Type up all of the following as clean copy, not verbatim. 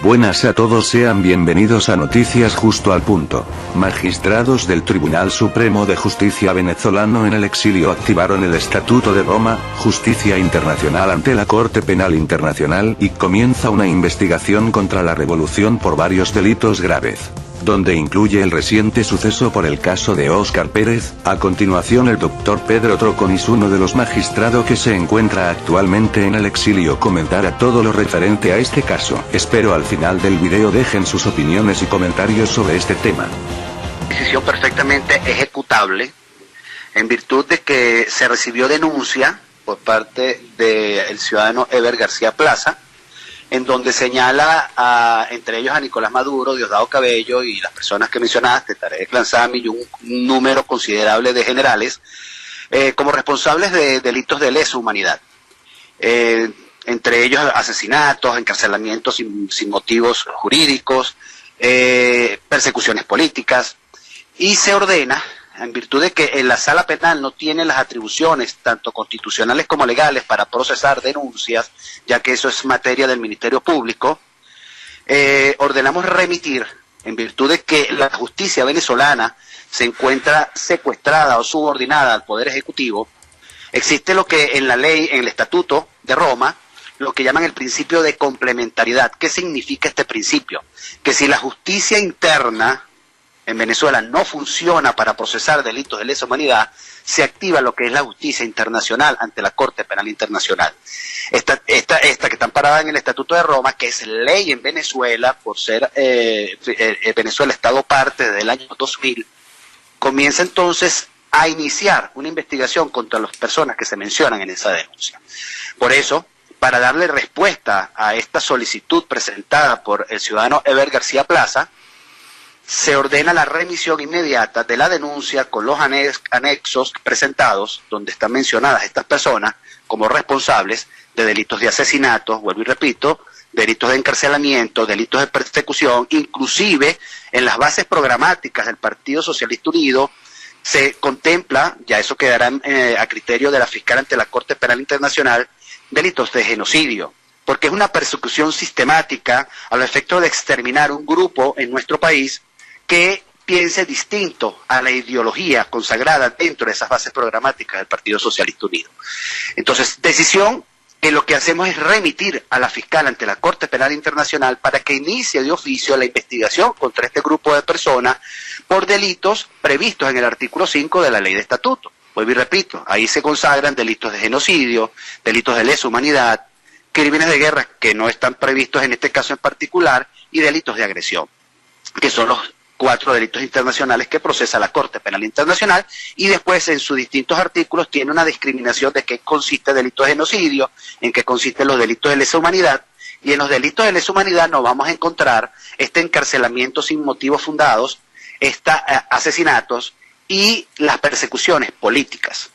Buenas a todos, sean bienvenidos a Noticias Justo al Punto. Magistrados del Tribunal Supremo de Justicia venezolano en el exilio activaron el Estatuto de Roma, Justicia Internacional ante la Corte Penal Internacional y comienza una investigación contra la revolución por varios delitos graves, donde incluye el reciente suceso por el caso de Óscar Pérez. A continuación el doctor Pedro Troconis, uno de los magistrados que se encuentra actualmente en el exilio, comentará todo lo referente a este caso. Espero al final del video dejen sus opiniones y comentarios sobre este tema. Decisión perfectamente ejecutable, en virtud de que se recibió denuncia por parte del ciudadano Ever García Plaza, en donde señala entre ellos a Nicolás Maduro, Diosdado Cabello y las personas que mencionaste, Tarek Lanzami y un número considerable de generales, como responsables de delitos de lesa humanidad. Entre ellos asesinatos, encarcelamientos sin motivos jurídicos, persecuciones políticas, y se ordena, en virtud de que en la sala penal no tiene las atribuciones, tanto constitucionales como legales, para procesar denuncias, ya que eso es materia del Ministerio Público, ordenamos remitir, en virtud de que la justicia venezolana se encuentra secuestrada o subordinada al Poder Ejecutivo. Existe lo que en la ley, en el Estatuto de Roma, lo que llaman el principio de complementariedad. ¿Qué significa este principio? Que si la justicia interna en Venezuela no funciona para procesar delitos de lesa humanidad, se activa lo que es la justicia internacional ante la Corte Penal Internacional. Esta que está amparada en el Estatuto de Roma, que es ley en Venezuela, por ser Venezuela Estado parte desde el año 2000, comienza entonces a iniciar una investigación contra las personas que se mencionan en esa denuncia. Por eso, para darle respuesta a esta solicitud presentada por el ciudadano Ever García Plaza, se ordena la remisión inmediata de la denuncia con los anexos presentados, donde están mencionadas estas personas como responsables de delitos de asesinato, vuelvo y repito, delitos de encarcelamiento, delitos de persecución. Inclusive en las bases programáticas del Partido Socialista Unido se contempla, ya eso quedará a criterio de la fiscal ante la Corte Penal Internacional, delitos de genocidio, porque es una persecución sistemática a los efectos de exterminar un grupo en nuestro país que piense distinto a la ideología consagrada dentro de esas bases programáticas del Partido Socialista Unido. Entonces, decisión que lo que hacemos es remitir a la fiscal ante la Corte Penal Internacional para que inicie de oficio la investigación contra este grupo de personas por delitos previstos en el artículo 5 de la Ley de Estatuto. Vuelvo y repito, ahí se consagran delitos de genocidio, delitos de lesa humanidad, crímenes de guerra que no están previstos en este caso en particular, y delitos de agresión, que son los 4 delitos internacionales que procesa la Corte Penal Internacional, y después en sus distintos artículos tiene una discriminación de qué consiste el delito de genocidio, en qué consisten los delitos de lesa humanidad, y en los delitos de lesa humanidad nos vamos a encontrar este encarcelamiento sin motivos fundados, asesinatos y las persecuciones políticas.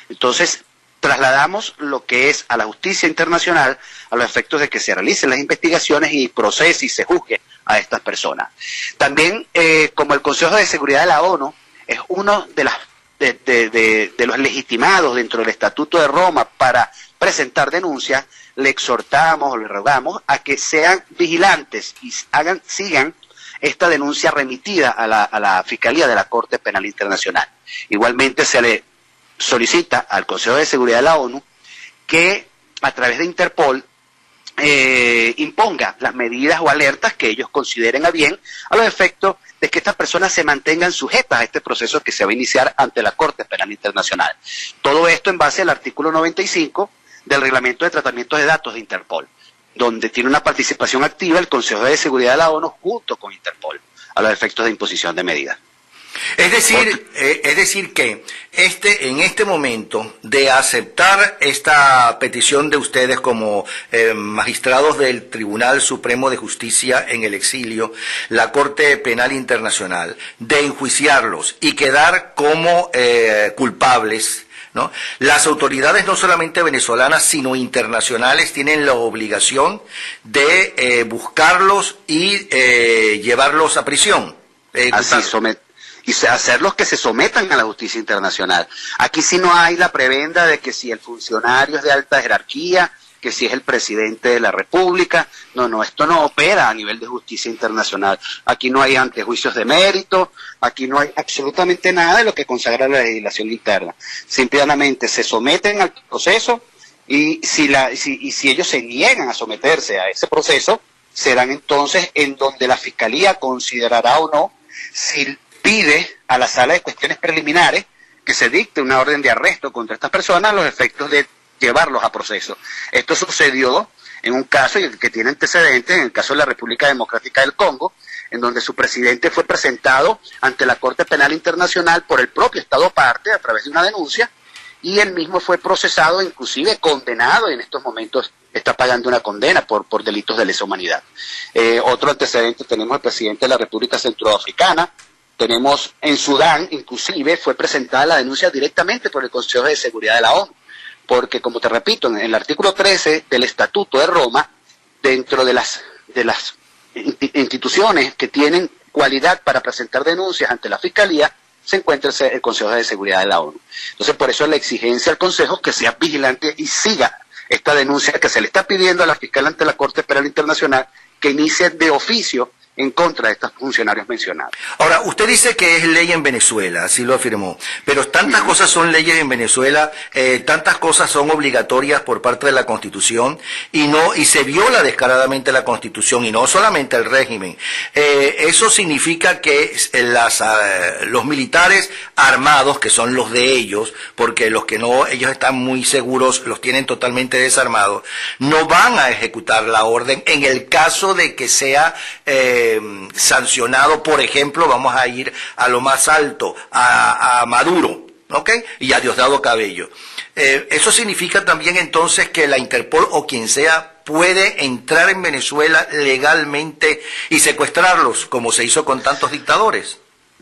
Entonces, trasladamos lo que es a la justicia internacional a los efectos de que se realicen las investigaciones y procese y se juzgue a estas personas. También, como el Consejo de Seguridad de la ONU es uno de los legitimados dentro del Estatuto de Roma para presentar denuncias, le exhortamos o le rogamos a que sean vigilantes y sigan esta denuncia remitida a la Fiscalía de la Corte Penal Internacional. Igualmente se le solicita al Consejo de Seguridad de la ONU que a través de Interpol imponga las medidas o alertas que ellos consideren a bien a los efectos de que estas personas se mantengan sujetas a este proceso que se va a iniciar ante la Corte Penal Internacional. Todo esto en base al artículo 95 del Reglamento de Tratamiento de Datos de Interpol, donde tiene una participación activa el Consejo de Seguridad de la ONU junto con Interpol a los efectos de imposición de medidas. Es decir que en este momento de aceptar esta petición de ustedes como magistrados del Tribunal Supremo de Justicia en el exilio, la Corte Penal Internacional, de enjuiciarlos y quedar como culpables, ¿no? Las autoridades no solamente venezolanas sino internacionales tienen la obligación de buscarlos y llevarlos a prisión. Y hacerlos que se sometan a la justicia internacional. Aquí sí no hay la prebenda de que si el funcionario es de alta jerarquía, que si es el presidente de la República. No, esto no opera a nivel de justicia internacional. Aquí no hay antejuicios de mérito, aquí no hay absolutamente nada de lo que consagra la legislación interna. Simplemente se someten al proceso y si ellos se niegan a someterse a ese proceso, serán entonces en donde la Fiscalía considerará o no si pide a la Sala de Cuestiones Preliminares que se dicte una orden de arresto contra estas personas a los efectos de llevarlos a proceso. Esto sucedió en un caso que tiene antecedentes, en el caso de la República Democrática del Congo, en donde su presidente fue presentado ante la Corte Penal Internacional por el propio Estado parte a través de una denuncia, y él mismo fue procesado, inclusive condenado, y en estos momentos está pagando una condena por delitos de lesa humanidad. Otro antecedente tenemos al presidente de la República Centroafricana. Tenemos en Sudán, inclusive, fue presentada la denuncia directamente por el Consejo de Seguridad de la ONU, porque, como te repito, en el artículo 13 del Estatuto de Roma, dentro de las instituciones que tienen cualidad para presentar denuncias ante la Fiscalía, se encuentra el Consejo de Seguridad de la ONU. Entonces, por eso la exigencia al Consejo que sea vigilante y siga esta denuncia que se le está pidiendo a la fiscal ante la Corte Penal Internacional, que inicie de oficio en contra de estos funcionarios mencionados. Ahora, usted dice que es ley en Venezuela, así lo afirmó, pero tantas cosas son leyes en Venezuela, tantas cosas son obligatorias por parte de la Constitución y se viola descaradamente la Constitución y no solamente el régimen. Eso significa que los militares armados, que son los de ellos, porque los que no, ellos están muy seguros, los tienen totalmente desarmados, no van a ejecutar la orden en el caso de que sea sancionado, por ejemplo, vamos a ir a lo más alto, a Maduro, ¿ok? Y a Diosdado Cabello. Eso significa también entonces que la Interpol o quien sea puede entrar en Venezuela legalmente y secuestrarlos, como se hizo con tantos dictadores.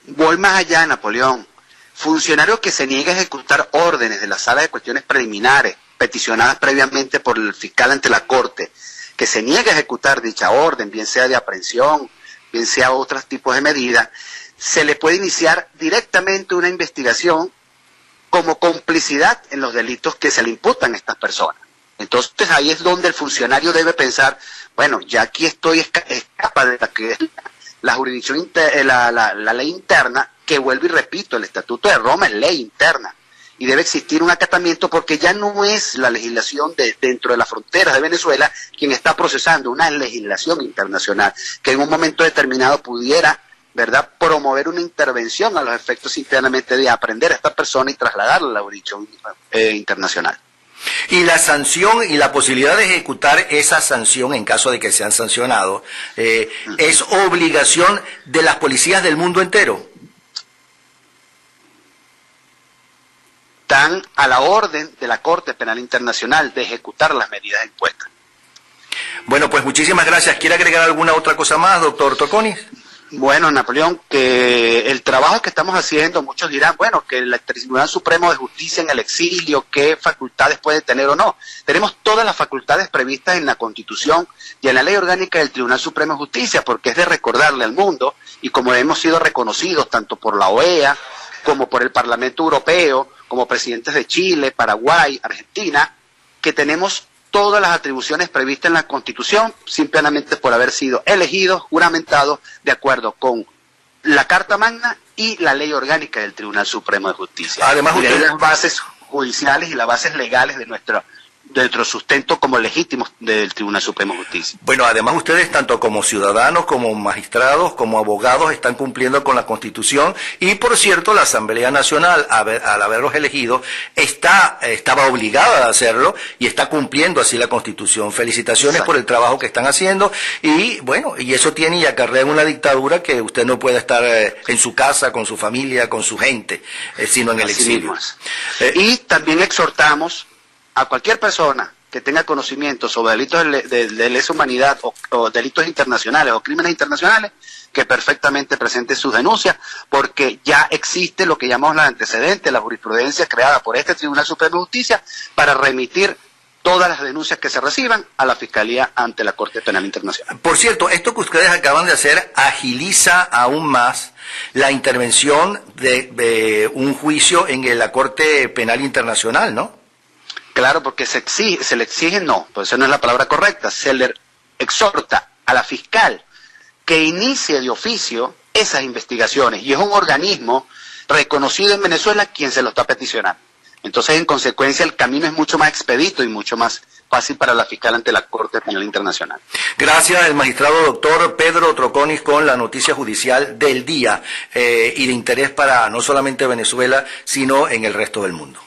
Voy más allá, Napoleón. Funcionario que se niegue a ejecutar órdenes de la Sala de Cuestiones Preliminares, peticionadas previamente por el fiscal ante la Corte, que se niegue a ejecutar dicha orden, bien sea de aprehensión, bien sea otros tipos de medidas, se le puede iniciar directamente una investigación como complicidad en los delitos que se le imputan a estas personas. Entonces ahí es donde el funcionario debe pensar, bueno, ya aquí estoy escapa de la jurisdicción, la ley interna, que vuelvo y repito, el Estatuto de Roma es ley interna. Y debe existir un acatamiento porque ya no es la legislación dentro de las fronteras de Venezuela quien está procesando una legislación internacional que en un momento determinado pudiera, ¿verdad?, promover una intervención a los efectos internamente de aprender a esta persona y trasladarla a la jurisdicción internacional. Y la sanción y la posibilidad de ejecutar esa sanción en caso de que sean sancionados es obligación de las policías del mundo entero. Están a la orden de la Corte Penal Internacional de ejecutar las medidas impuestas. Bueno, pues muchísimas gracias. ¿Quiere agregar alguna otra cosa más, doctor Troconis? Bueno, Napoleón, que el trabajo que estamos haciendo, muchos dirán, bueno, que el Tribunal Supremo de Justicia en el exilio, ¿qué facultades puede tener o no? Tenemos todas las facultades previstas en la Constitución y en la Ley Orgánica del Tribunal Supremo de Justicia, porque es de recordarle al mundo, y como hemos sido reconocidos tanto por la OEA como por el Parlamento Europeo, como presidentes de Chile, Paraguay, Argentina, que tenemos todas las atribuciones previstas en la Constitución, simplemente por haber sido elegidos, juramentados, de acuerdo con la Carta Magna y la Ley Orgánica del Tribunal Supremo de Justicia. Además, y las bases judiciales y las bases legales de nuestro sustento como legítimos del Tribunal Supremo de Justicia. Bueno, además ustedes, tanto como ciudadanos, como magistrados, como abogados, están cumpliendo con la Constitución y, por cierto, la Asamblea Nacional, al haberlos elegido, estaba obligada a hacerlo y está cumpliendo así la Constitución. Felicitaciones por el trabajo que están haciendo y, bueno, y eso tiene y acarrea una dictadura que usted no puede estar en su casa, con su familia, con su gente, sino en el exilio. Y también exhortamos a cualquier persona que tenga conocimiento sobre delitos de lesa humanidad o delitos internacionales o crímenes internacionales, que perfectamente presente sus denuncias, porque ya existe lo que llamamos la antecedente, la jurisprudencia creada por este Tribunal Supremo de Justicia para remitir todas las denuncias que se reciban a la Fiscalía ante la Corte Penal Internacional. Por cierto, esto que ustedes acaban de hacer agiliza aún más la intervención de un juicio en la Corte Penal Internacional, ¿no? Claro, porque se le exige, no, pues esa no es la palabra correcta, se le exhorta a la fiscal que inicie de oficio esas investigaciones, y es un organismo reconocido en Venezuela quien se lo está peticionando. Entonces, en consecuencia, el camino es mucho más expedito y mucho más fácil para la fiscal ante la Corte Penal Internacional. Gracias, el magistrado doctor Pedro Troconis, con la noticia judicial del día y de interés para no solamente Venezuela, sino en el resto del mundo.